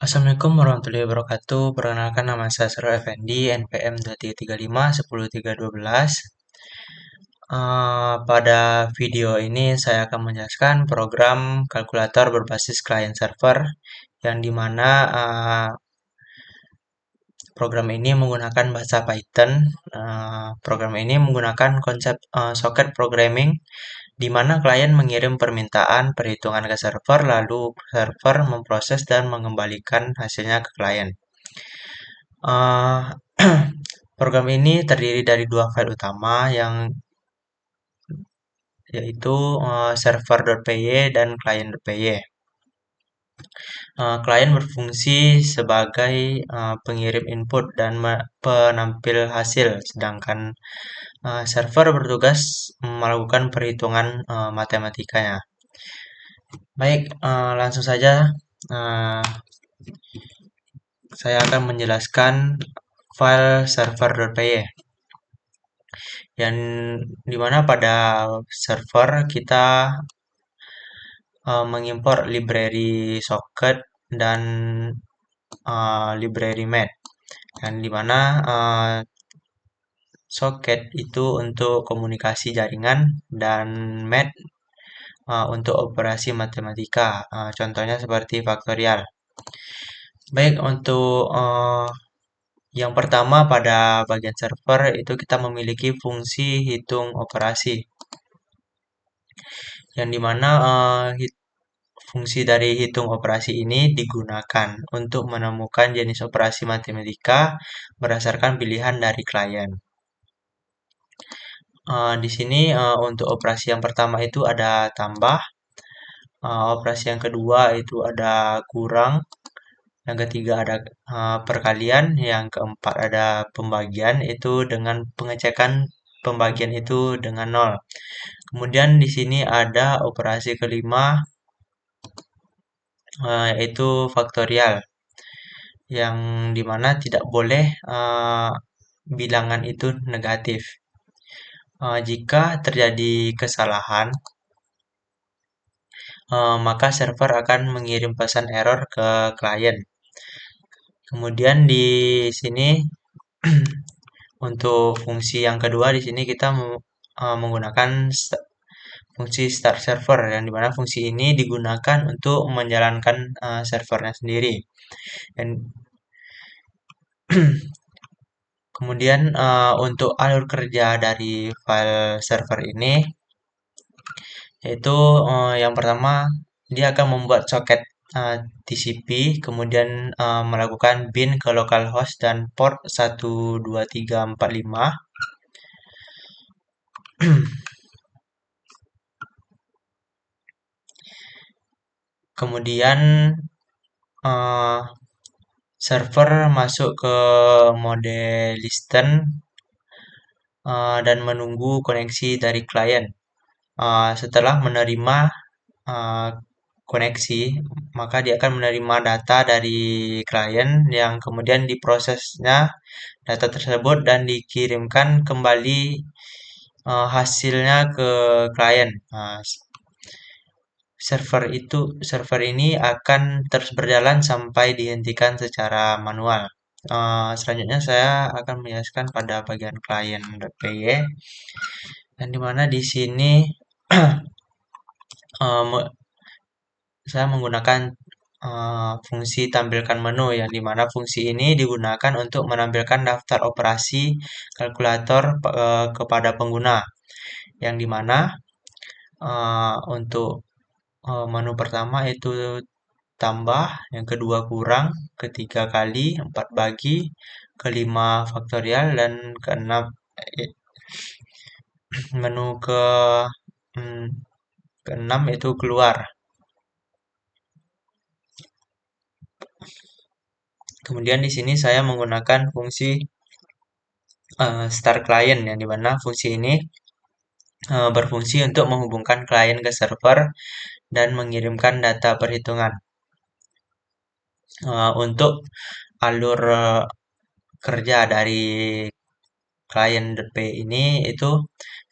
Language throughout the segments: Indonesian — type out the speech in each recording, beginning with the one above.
Assalamualaikum warahmatullahi wabarakatuh. Perkenalkan nama saya Sarul Effendi, NPM 2335 pada video ini saya akan menjelaskan program kalkulator berbasis client server yang dimana program ini menggunakan bahasa Python. Program ini menggunakan konsep socket programming di mana klien mengirim permintaan perhitungan ke server, lalu server memproses dan mengembalikan hasilnya ke klien. Uh, Program ini terdiri dari dua file utama yaitu server.py dan client.py. Klien berfungsi sebagai pengirim input dan penampil hasil, sedangkan server bertugas melakukan perhitungan matematikanya. Baik, langsung saja saya akan menjelaskan file server.py. Yang dimana pada server kita mengimpor library socket dan library math, dan dimana socket itu untuk komunikasi jaringan dan math untuk operasi matematika, contohnya seperti faktorial. Baik, untuk yang pertama pada bagian server itu kita memiliki fungsi hitung operasi, yang dimana fungsi dari hitung operasi ini digunakan untuk menemukan jenis operasi matematika berdasarkan pilihan dari klien. Di sini untuk operasi yang pertama itu ada tambah, operasi yang kedua itu ada kurang, yang ketiga ada perkalian, yang keempat ada pembagian itu dengan pengecekan pembagian itu dengan 0. Kemudian di sini ada operasi kelima yaitu faktorial, yang dimana tidak boleh bilangan itu negatif. Jika terjadi kesalahan, maka server akan mengirim pesan error ke klien. Kemudian di sini untuk fungsi yang kedua di sini kita menggunakan fungsi start server, yang dimana fungsi ini digunakan untuk menjalankan servernya sendiri. Dan kemudian untuk alur kerja dari file server ini yaitu yang pertama dia akan membuat soket TCP, kemudian melakukan bin ke localhost dan port 12345. Kemudian server masuk ke mode listen dan menunggu koneksi dari klien. Setelah menerima koneksi, maka dia akan menerima data dari klien yang kemudian diprosesnya data tersebut dan dikirimkan kembali hasilnya ke klien. Server ini akan terus berjalan sampai dihentikan secara manual. Selanjutnya saya akan menjelaskan pada bagian client.py, dan dimana di sini saya menggunakan fungsi tampilkan menu, yang dimana fungsi ini digunakan untuk menampilkan daftar operasi kalkulator kepada pengguna, yang dimana untuk menu pertama itu tambah, yang kedua kurang, ketiga kali, 4 bagi, kelima faktorial, dan keenam menu keenam itu keluar. Kemudian di sini saya menggunakan fungsi start client, yang dimana fungsi ini berfungsi untuk menghubungkan klien ke server dan mengirimkan data perhitungan. Untuk alur kerja dari client.py ini itu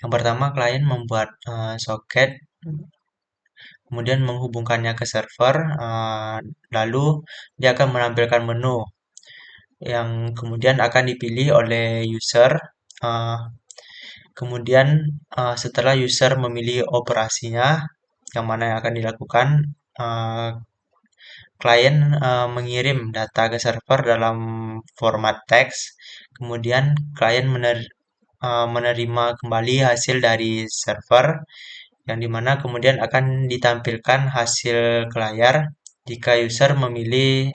yang pertama klien membuat soket, kemudian menghubungkannya ke server, lalu dia akan menampilkan menu yang kemudian akan dipilih oleh user. Uh, Kemudian setelah user memilih operasinya, yang mana yang akan dilakukan, uh, klien mengirim data ke server dalam format teks. Kemudian klien menerima kembali hasil dari server, yang dimana kemudian akan ditampilkan hasil ke layar. Jika user memilih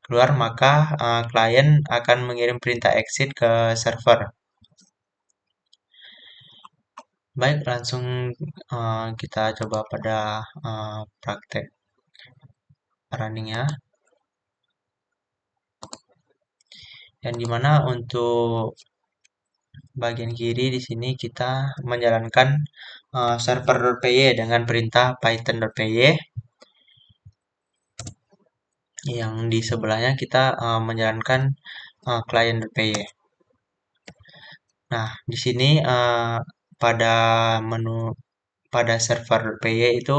keluar, maka klien akan mengirim perintah exit ke server. Baik, langsung kita coba pada praktek running ya. Yang dimana untuk bagian kiri di sini kita menjalankan server.py dengan perintah python.py. Yang di sebelahnya kita menjalankan client.py. Nah, di sini pada menu pada server.py itu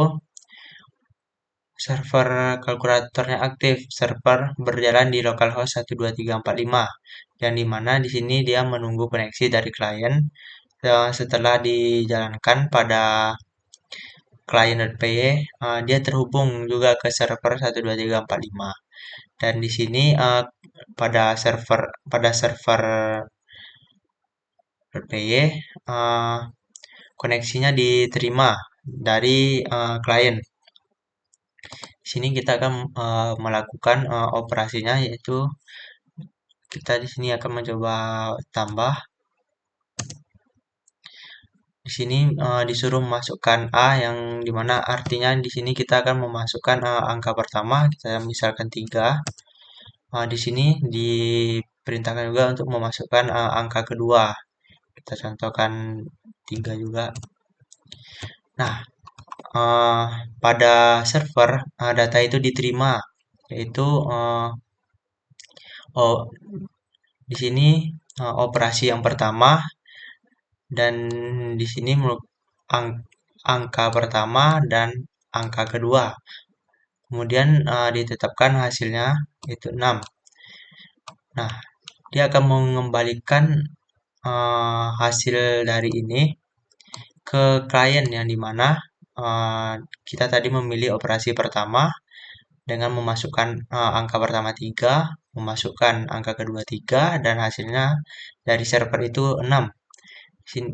server kalkulatornya aktif, server berjalan di localhost 12345, yang dimana di sini dia menunggu koneksi dari klien. Setelah dijalankan pada client.py, dia terhubung juga ke server 12345. Dan di sini pada server.py koneksinya diterima dari klien. Di sini kita akan melakukan operasinya, yaitu kita di sini akan mencoba tambah. Di sini disuruh memasukkan A, yang dimana artinya di sini kita akan memasukkan angka pertama, kita misalkan 3. Di sini diperintahkan juga untuk memasukkan angka kedua. Kita contohkan 3 juga. Nah, pada server data itu diterima, yaitu di sini operasi yang pertama, dan di sini angka pertama dan angka kedua. Kemudian ditetapkan hasilnya itu 6. Nah, dia akan mengembalikan hasil dari ini ke klien, yang dimana kita tadi memilih operasi pertama dengan memasukkan angka pertama 3, memasukkan angka kedua 3, dan hasilnya dari server itu 6. Sini.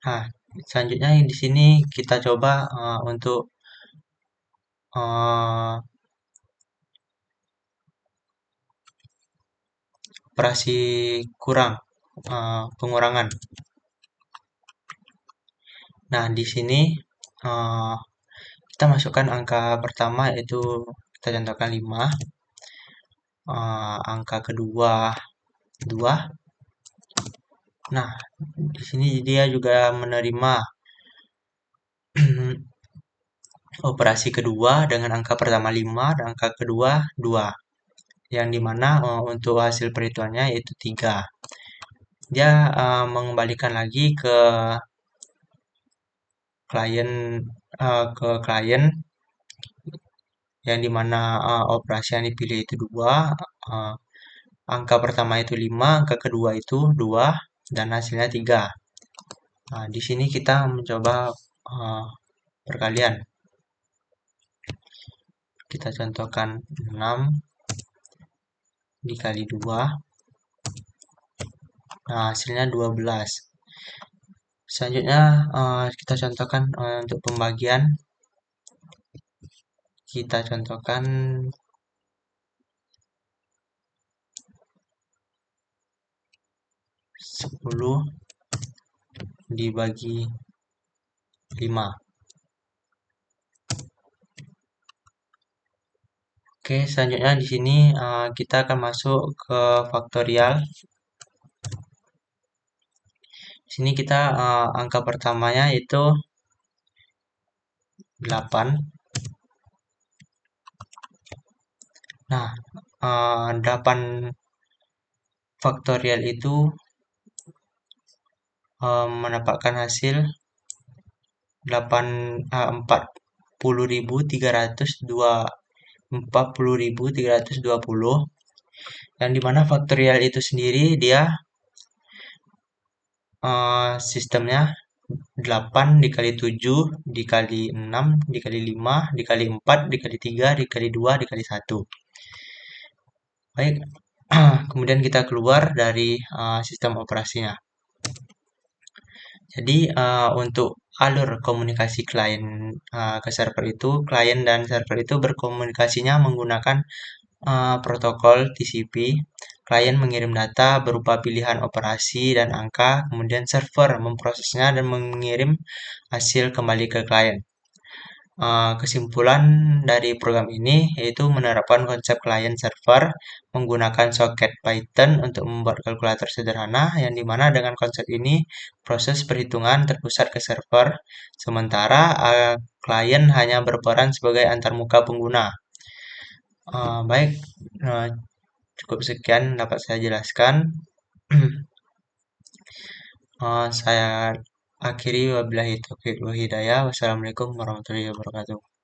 Nah, selanjutnya di sini kita coba untuk operasi kurang, pengurangan. Nah, di sini kita masukkan angka pertama, yaitu kita contohkan 5, angka kedua 2. Nah, di sini dia juga menerima operasi kedua dengan angka pertama 5 dan angka kedua 2, yang dimana untuk hasil perhitungannya yaitu 3. Dia mengembalikan lagi ke klien, yang dimana operasi yang dipilih itu 2, angka pertama itu 5, angka kedua itu 2, dan hasilnya 3. Nah, di sini kita mencoba perkalian. Kita contohkan 6 dikali 2. Nah, hasilnya 12. Selanjutnya kita contohkan untuk pembagian. Kita contohkan 10 dibagi 5. Oke, selanjutnya di sini kita akan masuk ke faktorial. Di sini kita angka pertamanya itu 8. Nah, 8 faktorial itu mendapatkan hasil 40.320, yang dimana faktorial itu sendiri dia sistemnya 8 dikali 7 dikali 6 dikali 5 dikali 4 dikali 3 dikali 2 dikali 1. Baik, kemudian kita keluar dari sistem operasinya. Jadi untuk alur komunikasi klien ke server itu, klien dan server itu berkomunikasinya menggunakan protokol TCP. Klien mengirim data berupa pilihan operasi dan angka, kemudian server memprosesnya dan mengirim hasil kembali ke klien. Kesimpulan dari program ini yaitu menerapkan konsep client server menggunakan soket Python untuk membuat kalkulator sederhana, yang dimana dengan konsep ini proses perhitungan terpusat ke server, sementara klien hanya berperan sebagai antarmuka pengguna. Baik, cukup sekian dapat saya jelaskan. Saya akhiri, wabillahi taufiq wal hidayah. Wassalamualaikum warahmatullahi wabarakatuh.